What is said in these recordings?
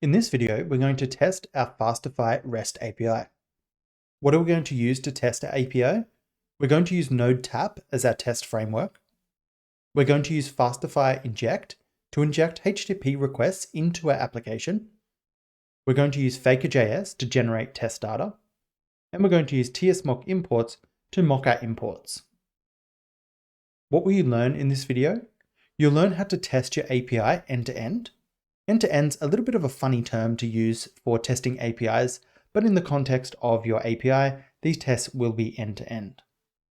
In this video, we're going to test our Fastify REST API. What are we going to use to test our API? We're going to use Node Tap as our test framework. We're going to use Fastify Inject to inject HTTP requests into our application. We're going to use Faker.js to generate test data. And we're going to use tsmock imports to mock our imports. What will you learn in this video? You'll learn how to test your API end-to-end. End-to-end's a little bit of a funny term to use for testing APIs, but in the context of your API, these tests will be end-to-end.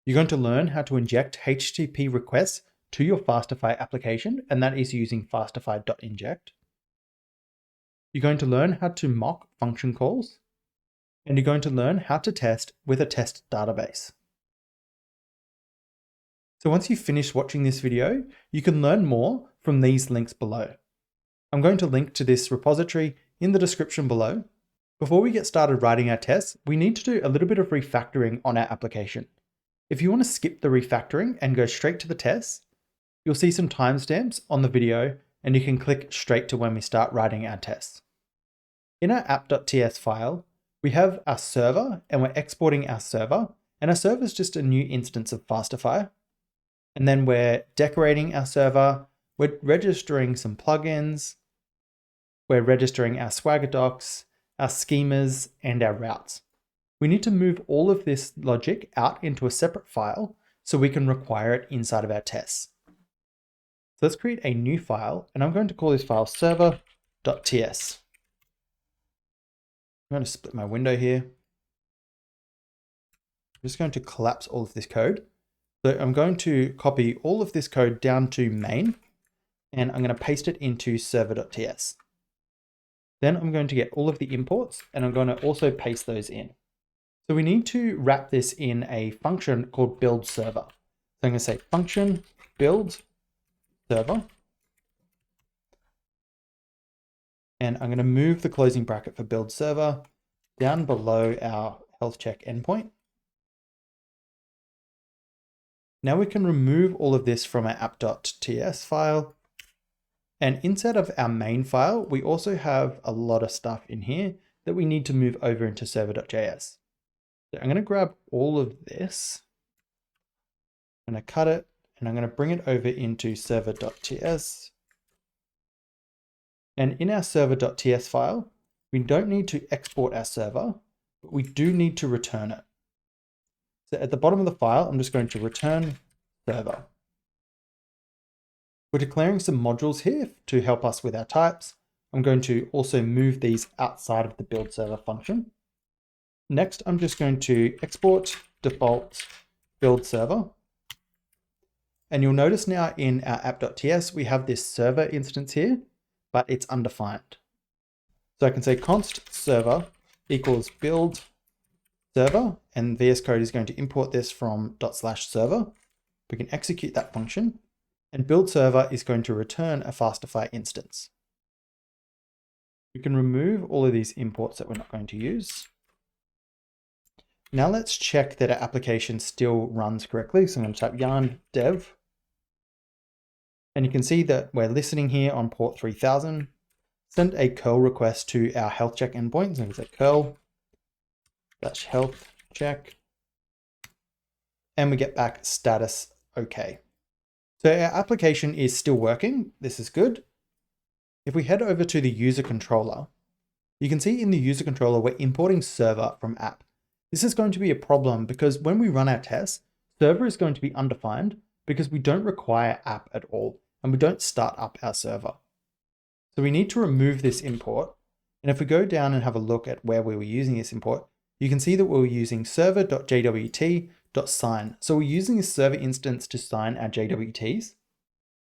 You're going to learn how to inject HTTP requests to your Fastify application, and that is using fastify.inject. You're going to learn how to mock function calls, and you're going to learn how to test with a test database. So once you've finished watching this video, you can learn more from these links below. I'm going to link to this repository in the description below. Before we get started writing our tests, we need to do a little bit of refactoring on our application. If you want to skip the refactoring and go straight to the tests, you'll see some timestamps on the video and you can click straight to when we start writing our tests. In our app.ts file, we have our server and we're exporting our server, and our server is just a new instance of Fastify. And then we're decorating our server, we're registering some plugins, we're registering our Swagger docs, our schemas, and our routes. We need to move all of this logic out into a separate file so we can require it inside of our tests. So let's create a new file, and I'm going to call this file server.ts. I'm going to split my window here. I'm just going to collapse all of this code. So I'm going to copy all of this code down to main, and I'm going to paste it into server.ts. Then I'm going to get all of the imports, and I'm going to also paste those in. So we need to wrap this in a function called build server. So I'm going to say function build server. And I'm going to move the closing bracket for build server down below our health check endpoint. Now we can remove all of this from our app.ts file. And inside of our main file, we also have a lot of stuff in here that we need to move over into server.js. So I'm going to grab all of this, I'm going to cut it, and I'm going to bring it over into server.ts. And in our server.ts file, we don't need to export our server, but we do need to return it. So at the bottom of the file, I'm just going to return server. We're declaring some modules here to help us with our types. I'm going to also move these outside of the build server function. Next, I'm just going to export default build server. And you'll notice now in our app.ts, we have this server instance here, but it's undefined. So I can say const server equals build server, and VS Code is going to import this from /server. We can execute that function, and build server is going to return a Fastify instance. We can remove all of these imports that we're not going to use. Now let's check that our application still runs correctly. So I'm going to type yarn dev. And you can see that we're listening here on port 3000. Send a curl request to our health check endpoint. So I'm going to say curl /health check. And we get back status okay. So our application is still working. This is good. If we head over to the user controller, you can see in the user controller, we're importing server from app. This is going to be a problem because when we run our tests, server is going to be undefined because we don't require app at all, and we don't start up our server. So we need to remove this import. And if we go down and have a look at where we were using this import, you can see that we're using server.jwt.sign. So we're using this server instance to sign our JWTs.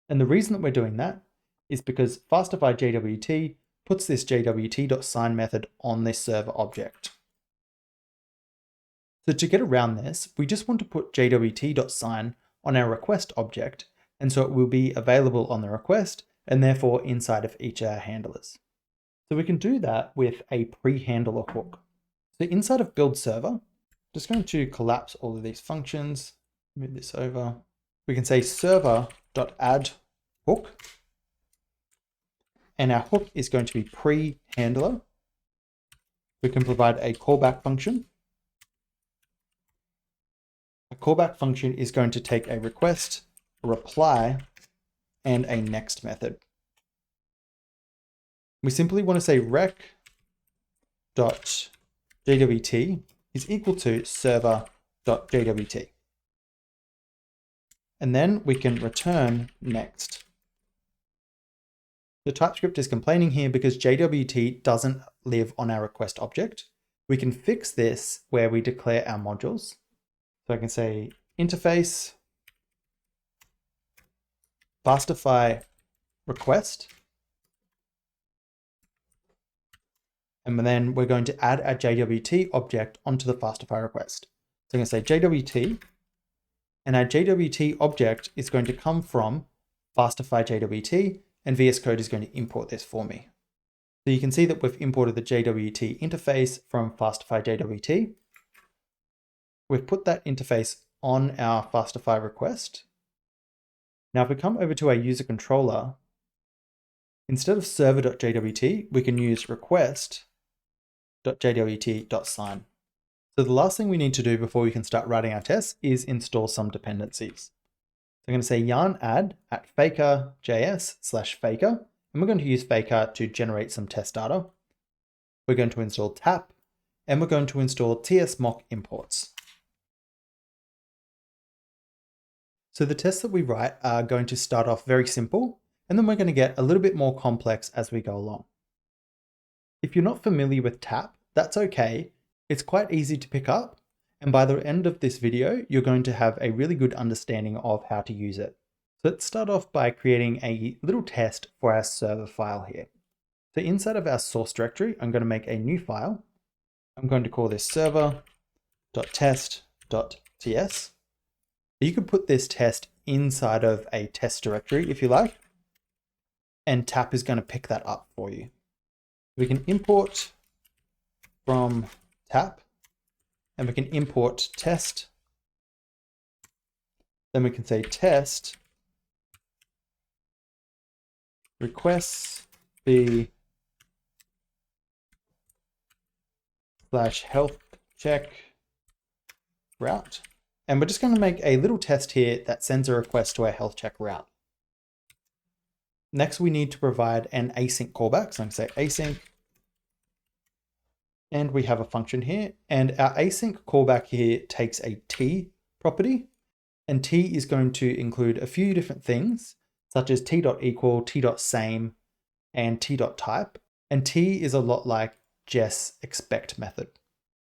And the reason that we're doing that is because Fastify JWT puts this JWT.sign method on this server object. So to get around this, we just want to put JWT.sign on our request object. And so it will be available on the request and therefore inside of each of our handlers. So we can do that with a pre-handler hook. So inside of build server, just going to collapse all of these functions, move this over. We can say server.add hook. and our hook is going to be pre-handler. We can provide a callback function. A callback function is going to take a request, a reply, and a next method. We simply want to say rec.jwt is equal to server.jwt. And then we can return next. The TypeScript is complaining here because JWT doesn't live on our request object. We can fix this where we declare our modules. So I can say interface Fastify request. And then we're going to add our JWT object onto the Fastify request. So I'm going to say JWT, and our JWT object is going to come from Fastify JWT, and VS Code is going to import this for me. So you can see that we've imported the JWT interface from Fastify JWT. We've put that interface on our Fastify request. Now, if we come over to our user controller, instead of server.jwt, we can use request.jwt.sign. So the last thing we need to do before we can start writing our tests is install some dependencies. So I'm going to say yarn add at faker.js/faker, and we're going to use faker to generate some test data. We're going to install tap, and we're going to install tsmock imports. So the tests that we write are going to start off very simple, and then we're going to get a little bit more complex as we go along. If you're not familiar with tap, that's okay. It's quite easy to pick up, and by the end of this video, you're going to have a really good understanding of how to use it. So let's start off by creating a little test for our server file here. So inside of our source directory, I'm going to make a new file. I'm going to call this server.test.ts. You could put this test inside of a test directory if you like, and tap is going to pick that up for you. We can import from tap, and we can import test. Then we can say test requests be /health check route. And we're just going to make a little test here that sends a request to our health check route. Next, we need to provide an async callback. So I'm going to say async. And we have a function here. And our async callback here takes a T property. And T is going to include a few different things, such as t.equal, t.same, and t.type. And T is a lot like Jess expect method.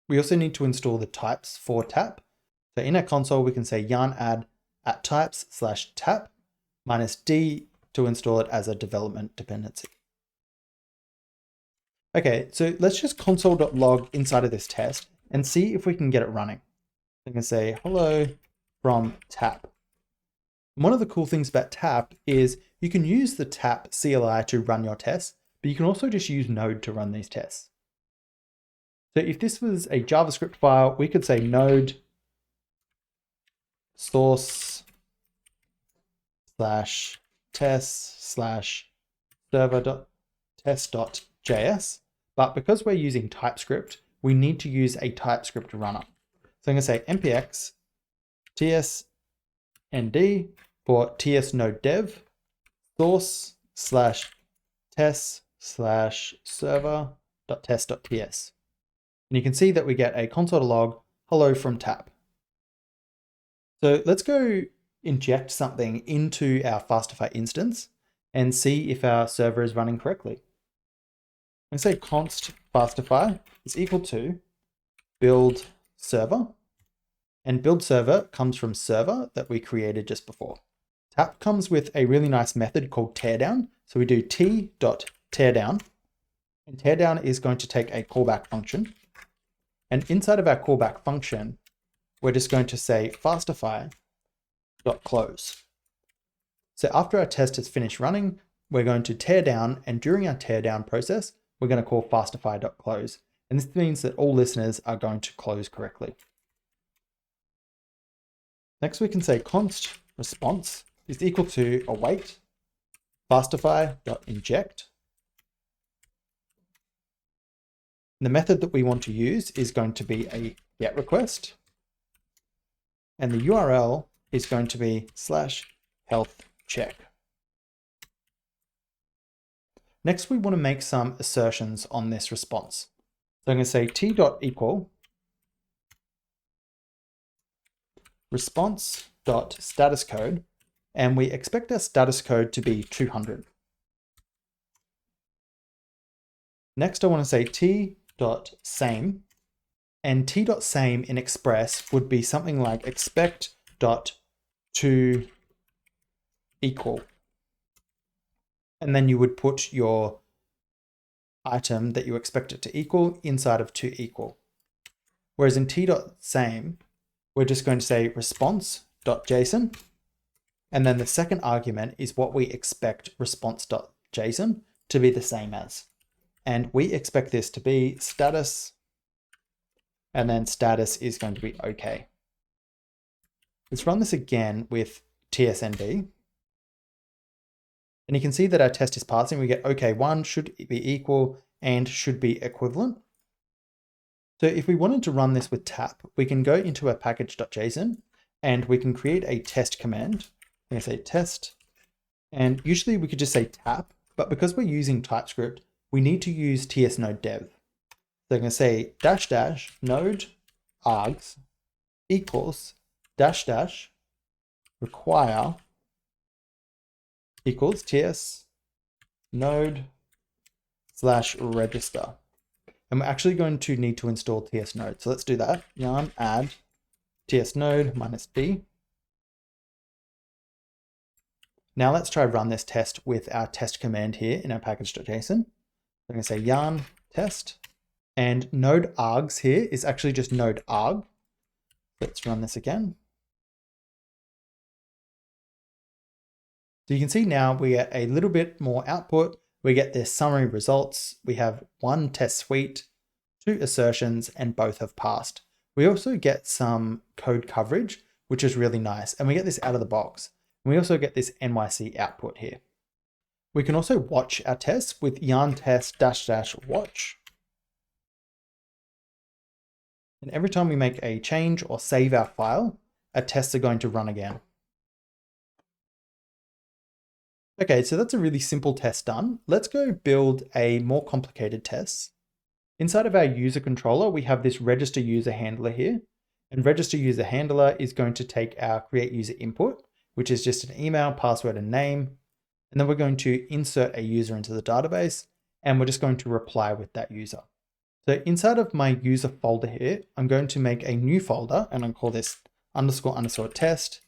We also need to install the types for tap. So in our console, we can say yarn add at types/tap -d to install it as a development dependency. Okay, so let's just console.log inside of this test and see if we can get it running. I'm going to say hello from tap. One of the cool things about tap is you can use the tap CLI to run your tests, but you can also just use Node to run these tests. So if this was a JavaScript file, we could say node source/test/server.test.js. But because we're using TypeScript, we need to use a TypeScript runner. So I'm going to say npx tsnd for tsnodedev source/test/server.test.ts. And you can see that we get a console log hello from tap. So let's go inject something into our Fastify instance and see if our server is running correctly. I'm going to say const Fastify is equal to build server, and build server comes from server that we created just before. Tap comes with a really nice method called teardown. So we do t.teardown, and teardown is going to take a callback function. And inside of our callback function, we're just going to say fastify.close. So after our test is finished running, we're going to tear down, and during our teardown process, we're going to call fastify.close. And this means that all listeners are going to close correctly. Next, we can say const response is equal to await fastify.inject. The method that we want to use is going to be a GET request. And the URL is going to be /health_check. Next, we want to make some assertions on this response. So I'm going to say t.equal response.statuscode, and we expect our status code to be 200. Next, I want to say t.same, and t.same in Express would be something like expect.toEqual. And then you would put your item that you expect it to equal inside of toEqual. Whereas in t.same, we're just going to say response.json. And then the second argument is what we expect response.json to be the same as. And we expect this to be status, and then status is going to be okay. Let's run this again with tsnb. And you can see that our test is passing. We get OK1 should be equal and should be equivalent. So if we wanted to run this with tap, we can go into our package.json and we can create a test command. I'm going to say test. And usually we could just say tap, but because we're using TypeScript, we need to use tsNodeDev. So I'm going to say -- node args equals -- require equals ts node /register. And we're actually going to need to install tsnode. So let's do that. Yarn add tsnode -d. Now let's try run this test with our test command here in our package.json. I'm going to say yarn test, and node args here is actually just node arg. Let's run this again. So you can see now we get a little bit more output. We get this summary results. We have one test suite, 2 assertions, and both have passed. We also get some code coverage, which is really nice. And we get this out of the box. And we also get this NYC output here. We can also watch our tests with yarn test -- watch. And every time we make a change or save our file, our tests are going to run again. Okay, so that's a really simple test done. Let's go build a more complicated test. Inside of our user controller, we have this register user handler here. And register user handler is going to take our create user input, which is just an email, password, and name. And then we're going to insert a user into the database, and we're just going to reply with that user. So inside of my user folder here, I'm going to make a new folder, and I'll call this __test_.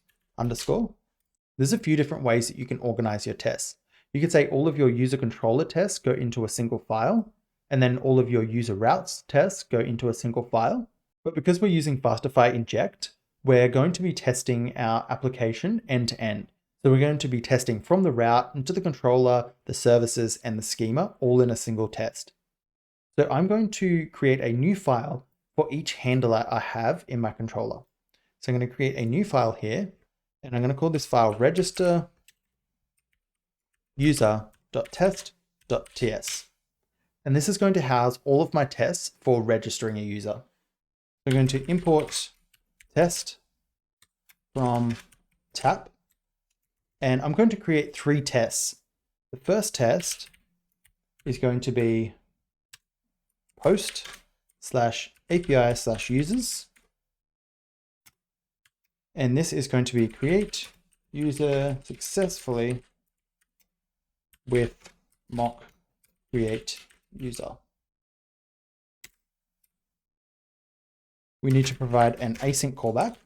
There's a few different ways that you can organize your tests. You could say all of your user controller tests go into a single file, and then all of your user routes tests go into a single file. But because we're using Fastify inject, we're going to be testing our application end to end. So we're going to be testing from the route into the controller, the services, and the schema all in a single test. So I'm going to create a new file for each handler I have in my controller. So I'm going to create a new file here, and I'm going to call this file register user.test.ts. And this is going to house all of my tests for registering a user. We're going to import test from tap, and I'm going to create 3 tests. The first test is going to be post/API/users. And this is going to be create user successfully with mock create user. We need to provide an async callback.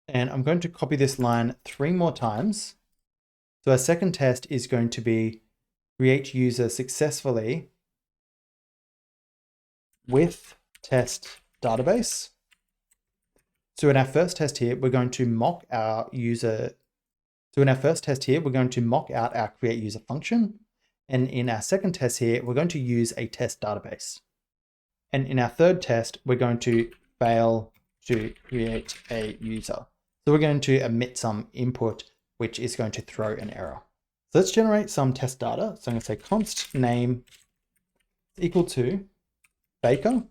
And I'm going to copy this line 3 more times. So our second test is going to be create user successfully with test database. So in our first test here, we're going to mock our user. So in our first test here, we're going to mock out our create user function. And in our second test here, we're going to use a test database. And in our third test, we're going to fail to create a user. So we're going to emit some input, which is going to throw an error. So let's generate some test data. So I'm going to say const name is equal to baker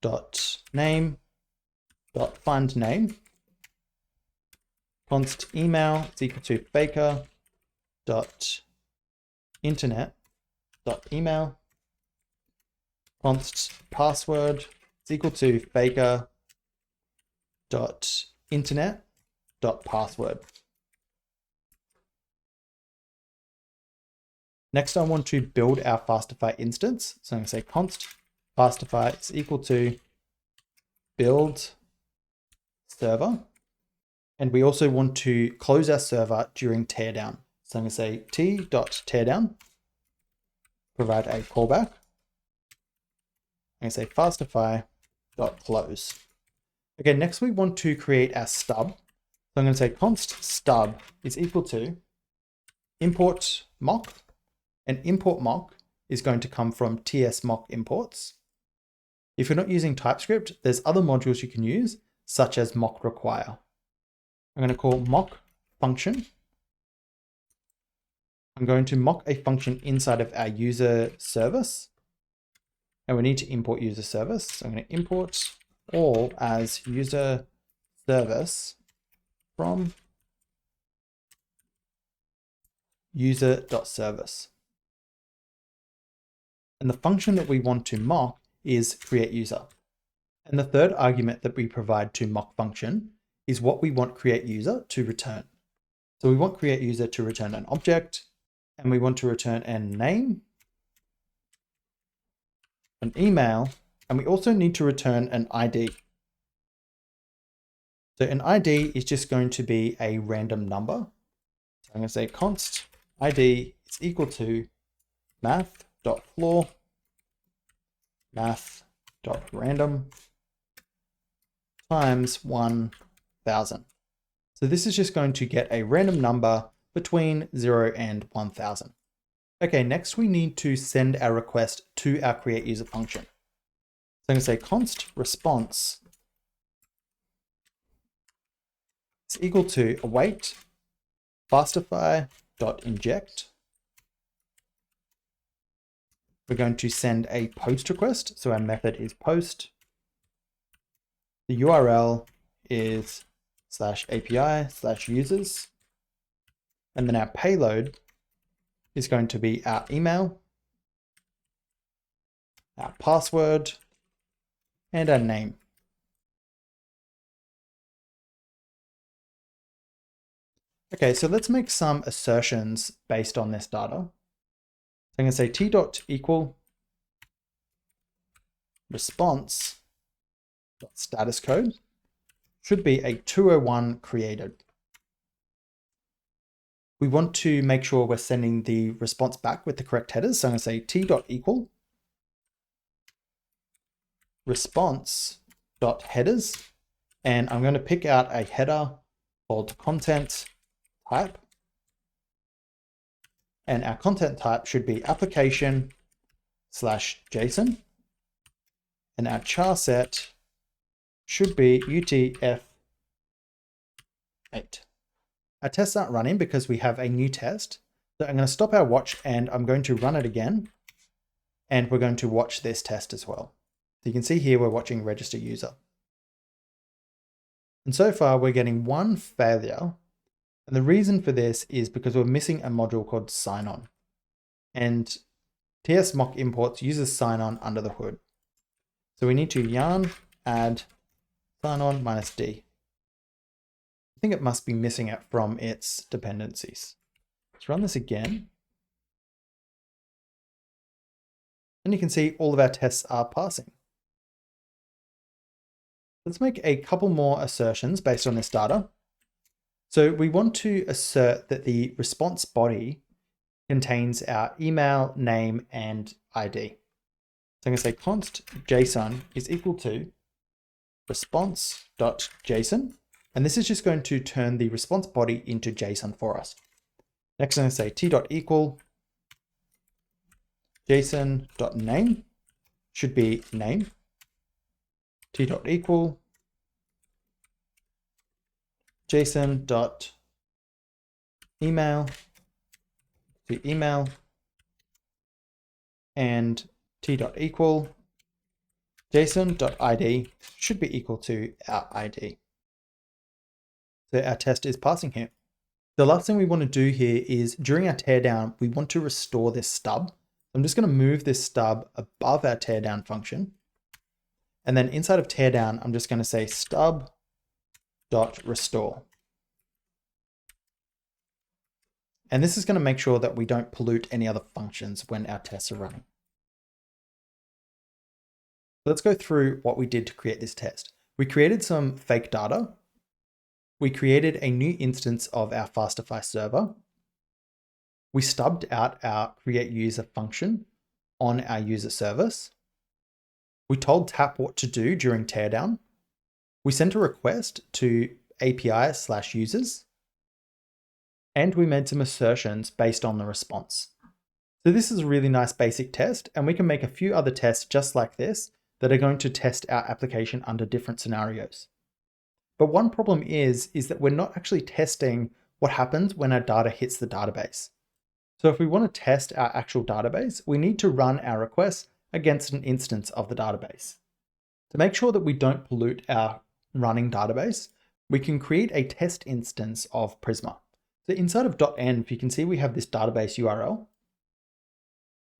dot name dot find name. Const email is equal to baker dot internet dot email. Const password is equal to baker dot internet dot password. Next, I want to build our Fastify instance. So I'm going to say const Fastify is equal to build server. And we also want to close our server during teardown. So I'm going to say t.teardown, provide a callback. I'm going to say fastify.close. Okay, next we want to create our stub. So I'm going to say const stub is equal to import mock. And import mock is going to come from TS mock imports. If you're not using TypeScript, there's other modules you can use, such as mock require. I'm going to call mock function. I'm going to mock a function inside of our user service. And we need to import user service. So I'm going to import all as user service from user.service. And the function that we want to mock is create user. And the third argument that we provide to mock function is what we want create user to return. So we want create user to return an object, and we want to return a name, an email, and we also need to return an ID. So an ID is just going to be a random number. So I'm going to say const ID is equal to math.floor, math.random times 1000. So this is just going to get a random number between 0 and 1000. Okay, next we need to send our request to our create user function. So I'm going to say const response is equal to await fastify.inject. We're going to send a post request. So our method is post. The URL is /API/users. And then our payload is going to be our email, our password, and our name. Okay, so let's make some assertions based on this data. So I'm going to say t.equal response status code should be a 201 created. We want to make sure we're sending the response back with the correct headers. So I'm going to say t.equal response.headers, and I'm going to pick out a header called content type. And our content type should be application/JSON. And our char set should be UTF-8. Our tests aren't running because we have a new test. So I'm going to stop our watch and I'm going to run it again. And we're going to watch this test as well. So you can see here we're watching register user. And so far we're getting one failure. And the reason for this is because we're missing a module called sign-on. And TS mock imports uses sign-on under the hood. So we need to yarn add sign-on -d. I think it must be missing it from its dependencies. Let's run this again. And you can see all of our tests are passing. Let's make a couple more assertions based on this data. So we want to assert that the response body contains our email, name, and ID. So I'm going to say const JSON is equal to response.json. And this is just going to turn the response body into JSON for us. Next, I'm going to say t.equal JSON.name should be name. T.equal JSON.email to email and t.equal JSON.id should be equal to our ID. So our test is passing here. The last thing we want to do here is during our teardown, we want to restore this stub. I'm just going to move this stub above our teardown function. And then inside of teardown, I'm just going to say stub.restore. And this is going to make sure that we don't pollute any other functions when our tests are running. Let's go through what we did to create this test. We created some fake data. We created a new instance of our Fastify server. We stubbed out our create user function on our user service. We told Tap what to do during teardown. We sent a request to API/users. And we made some assertions based on the response. So this is a really nice basic test, and we can make a few other tests just like this that are going to test our application under different scenarios. But one problem is that we're not actually testing what happens when our data hits the database. So if we want to test our actual database, we need to run our requests against an instance of the database. To make sure that we don't pollute our running database, we can create a test instance of Prisma. So inside of .env, you can see we have this database URL.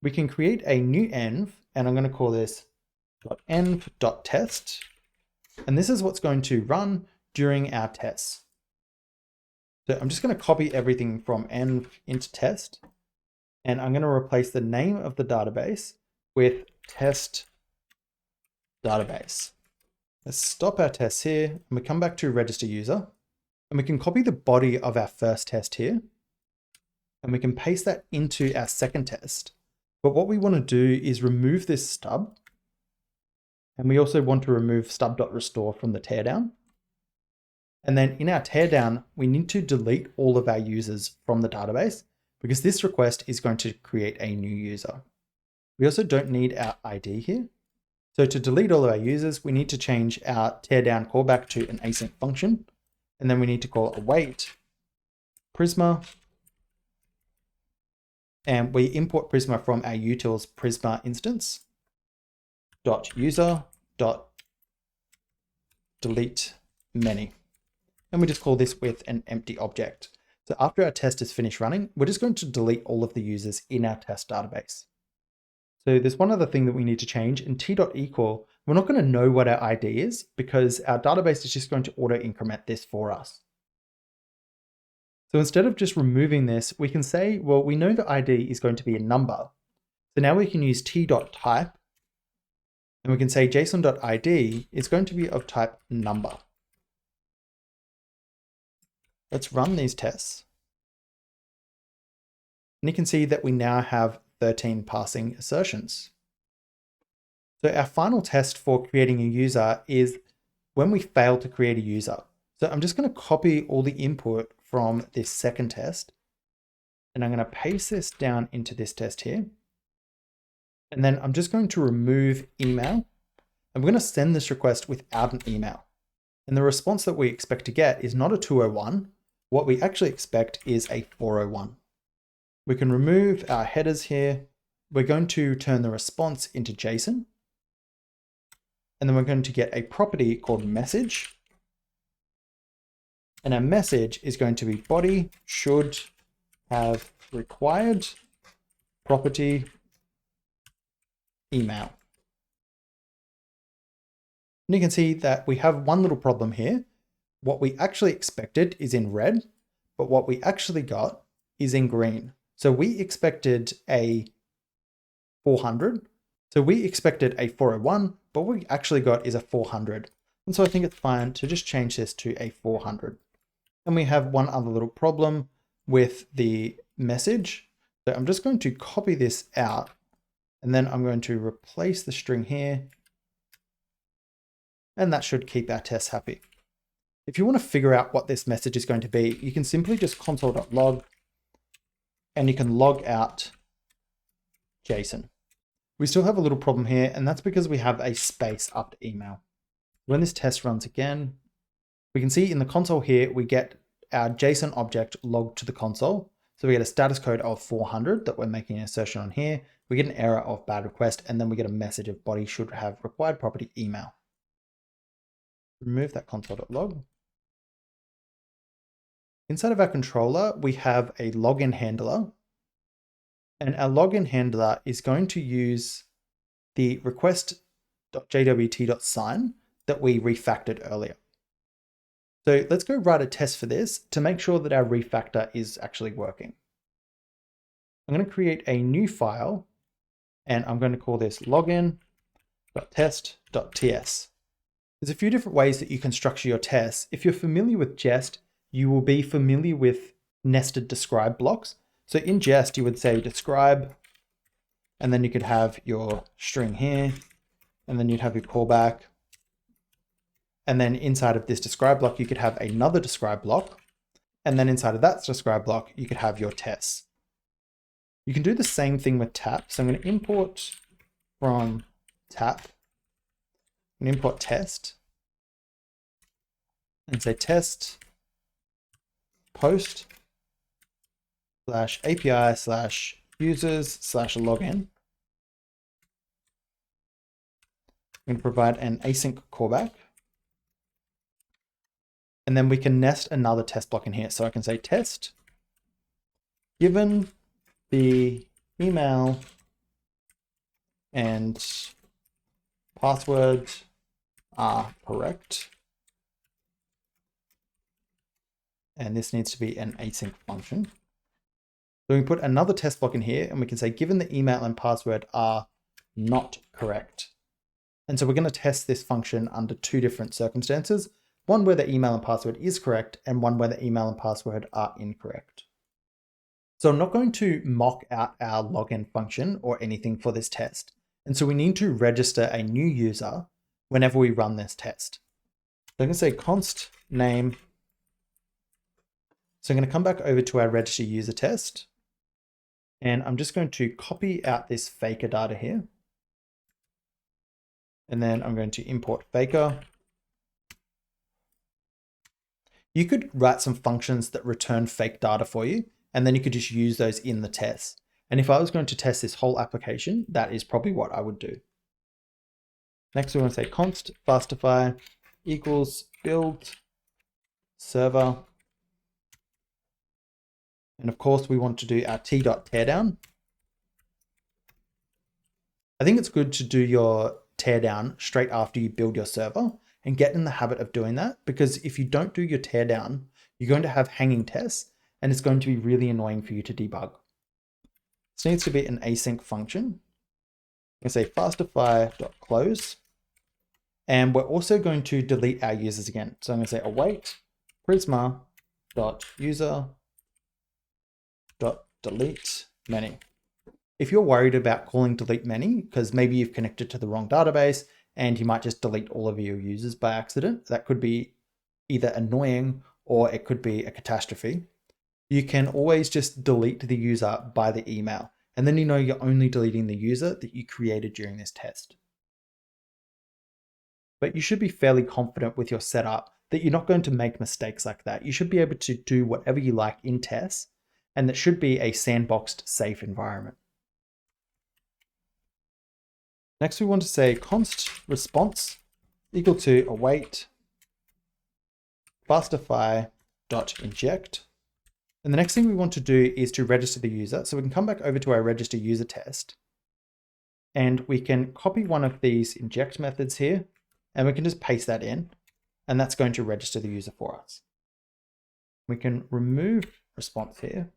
We can create a new env, and I'm going to call this .env.test. And this is what's going to run during our tests. So I'm just going to copy everything from env into test, and I'm going to replace the name of the database with test database. Let's stop our tests here, and we come back to register user, and we can copy the body of our first test here, and we can paste that into our second test. But what we want to do is remove this stub, and we also want to remove stub.restore from the teardown. And then in our teardown, we need to delete all of our users from the database because this request is going to create a new user. We also don't need our ID here. So to delete all of our users, we need to change our teardown callback to an async function. And then we need to call await Prisma. And we import Prisma from our utils Prisma instance .user.delete many. And we just call this with an empty object. So after our test is finished running, we're just going to delete all of the users in our test database. So there's one other thing that we need to change. In t.equal, we're not going to know what our ID is because our database is just going to auto increment this for us. So instead of just removing this, we can say, well, we know the ID is going to be a number. So now we can use t.type, and we can say JSON.id is going to be of type number. Let's run these tests. And you can see that we now have 13 passing assertions. So our final test for creating a user is when we fail to create a user. So I'm just going to copy all the input from this second test, and I'm going to paste this down into this test here. And then I'm just going to remove email. I'm going to send this request without an email. And the response that we expect to get is not a 201. What we actually expect is a 401. We can remove our headers here. We're going to turn the response into JSON. And then we're going to get a property called message. And our message is going to be body should have required property email. And you can see that we have one little problem here. What we actually expected is in red, but what we actually got is in green. So we expected a 400. So we expected a 401, but what we actually got is a 400. And so I think it's fine to just change this to a 400. And we have one other little problem with the message. So I'm just going to copy this out, and then I'm going to replace the string here. And that should keep our tests happy. If you want to figure out what this message is going to be, you can simply just console.log, and you can log out JSON. We still have a little problem here, and that's because we have a space after email. When this test runs again, we can see in the console here, we get our JSON object logged to the console. So we get a status code of 400 that we're making an assertion on here. We get an error of bad request, and then we get a message of body should have required property email. Remove that console.log. Inside of our controller, we have a login handler, and our login handler is going to use the request.jwt.sign that we refactored earlier. So let's go write a test for this to make sure that our refactor is actually working. I'm going to create a new file, and I'm going to call this login.test.ts. There's a few different ways that you can structure your tests. If you're familiar with Jest, you will be familiar with nested describe blocks. So in Jest, you would say describe, and then you could have your string here, and then you'd have your callback. And then inside of this describe block, you could have another describe block. And then inside of that describe block, you could have your tests. You can do the same thing with tap. So I'm going to import from tap, I'm going to import test, and say test post /API/users/login. I'm going to provide an async callback. And then we can nest another test block in here. So I can say test, given the email and password are correct. And this needs to be an async function. So we put another test block in here, and we can say, given the email and password are not correct. And so we're going to test this function under two different circumstances. One where the email and password is correct, and one where the email and password are incorrect. So I'm not going to mock out our login function or anything for this test. And so we need to register a new user whenever we run this test. So I'm going to say const name. So I'm going to come back over to our register user test. And I'm just going to copy out this faker data here. And then I'm going to import faker. You could write some functions that return fake data for you, and then you could just use those in the test. And if I was going to test this whole application, that is probably what I would do. Next, we want to say const Fastify equals build server. And of course, we want to do our t.teardown. I think it's good to do your teardown straight after you build your server, and get in the habit of doing that, because if you don't do your teardown, you're going to have hanging tests, and it's going to be really annoying for you to debug. This needs to be an async function. I'm going to say fastify.close, and we're also going to delete our users again. So I'm going to say await prisma.user.delete many. If you're worried about calling delete many, because maybe you've connected to the wrong database, and you might just delete all of your users by accident, that could be either annoying or it could be a catastrophe. You can always just delete the user by the email, and then you know you're only deleting the user that you created during this test. But you should be fairly confident with your setup that you're not going to make mistakes like that. You should be able to do whatever you like in tests, and that should be a sandboxed, safe environment. Next, we want to say const response equal to await fastify.inject. And the next thing we want to do is to register the user. So we can come back over to our register user test, and we can copy one of these inject methods here, and we can just paste that in, and that's going to register the user for us. We can remove response here.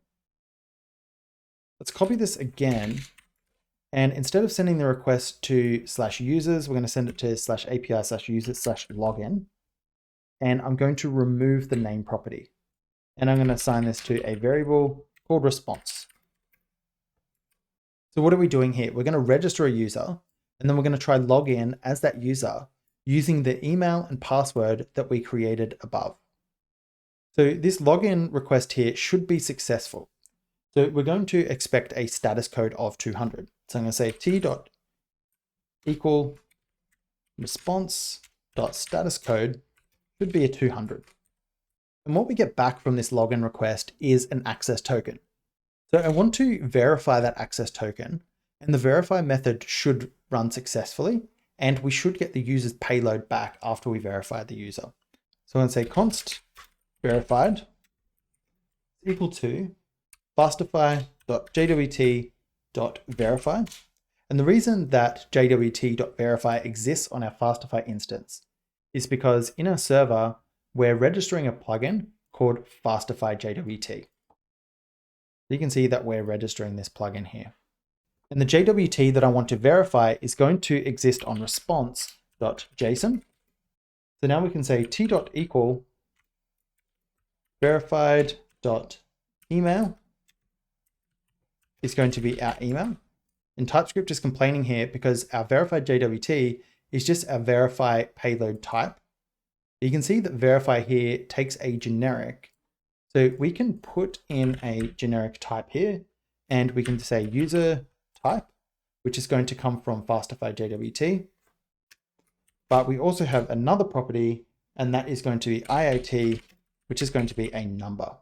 Let's copy this again. And instead of sending the request to /users, we're going to send it to /API/users/login. And I'm going to remove the name property. And I'm going to assign this to a variable called response. So what are we doing here? We're going to register a user, and then we're going to try log in as that user using the email and password that we created above. So this login request here should be successful. So we're going to expect a status code of 200. So I'm going to say t.equal response.status code should be a 200. And what we get back from this login request is an access token. So I want to verify that access token, and the verify method should run successfully, and we should get the user's payload back after we verify the user. So I'm going to say const verified equal to fastify.jwt.verify. And the reason that jwt.verify exists on our Fastify instance is because in our server, we're registering a plugin called Fastify JWT. You can see that we're registering this plugin here. And the JWT that I want to verify is going to exist on response.json. So now we can say t.equal verified.email is going to be our email. And TypeScript is complaining here because our verified JWT is just our verify payload type. You can see that verify here takes a generic. So we can put in a generic type here, and we can say user type, which is going to come from Fastify JWT. But we also have another property, and that is going to be IAT, which is going to be a number.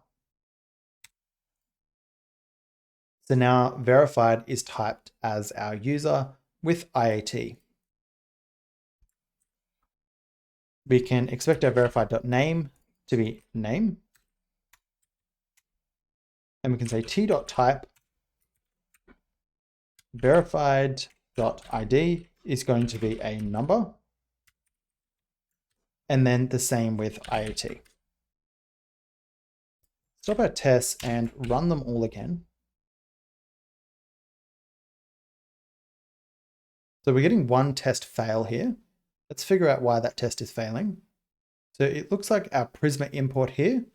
So now verified is typed as our user with IAT. We can expect our verified.name to be name. And we can say t.type verified.id is going to be a number. And then the same with IAT. Stop our tests and run them all again. So we're getting one test fail here. Let's figure out why that test is failing. So it looks like our Prisma import here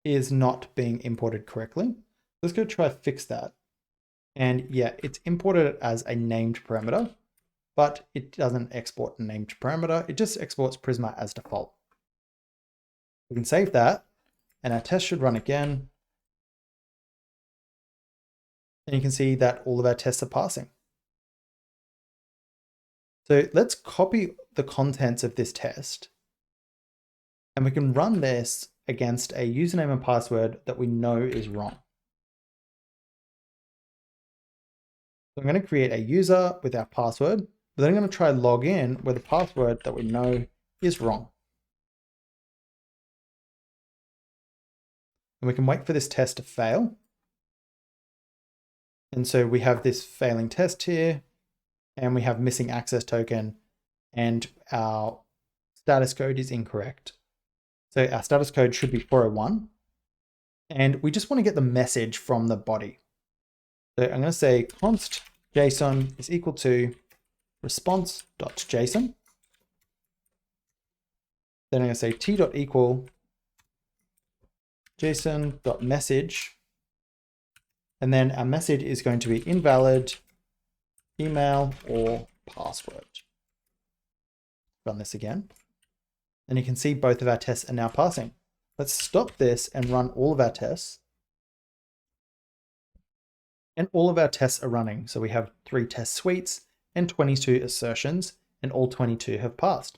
is not being imported correctly. Let's go try to fix that. And yeah, it's imported as a named parameter, but it doesn't export a named parameter. It just exports Prisma as default. We can save that, and our test should run again. And you can see that all of our tests are passing. So let's copy the contents of this test, and we can run this against a username and password that we know is wrong. So I'm going to create a user with our password, but then I'm going to try log in with a password that we know is wrong. And we can wait for this test to fail. And so we have this failing test here, and we have missing access token, and our status code is incorrect. So our status code should be 401, and we just want to get the message from the body. So I'm going to say const JSON is equal to response.json. Then I'm going to say t.equal json.message. And then our message is going to be invalid email or password. Run this again. And you can see both of our tests are now passing. Let's stop this and run all of our tests. And all of our tests are running. So we have 3 test suites and 22 assertions, and all 22 have passed.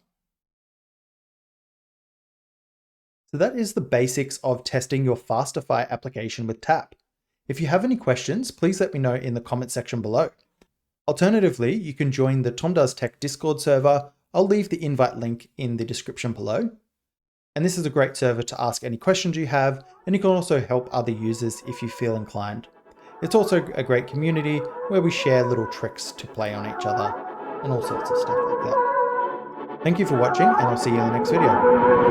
So that is the basics of testing your Fastify application with Tap. If you have any questions, please let me know in the comment section below. Alternatively, you can join the Tom Does Tech Discord server. I'll leave the invite link in the description below. And this is a great server to ask any questions you have, and you can also help other users if you feel inclined. It's also a great community where we share little tricks to play on each other and all sorts of stuff like that. Thank you for watching, and I'll see you in the next video.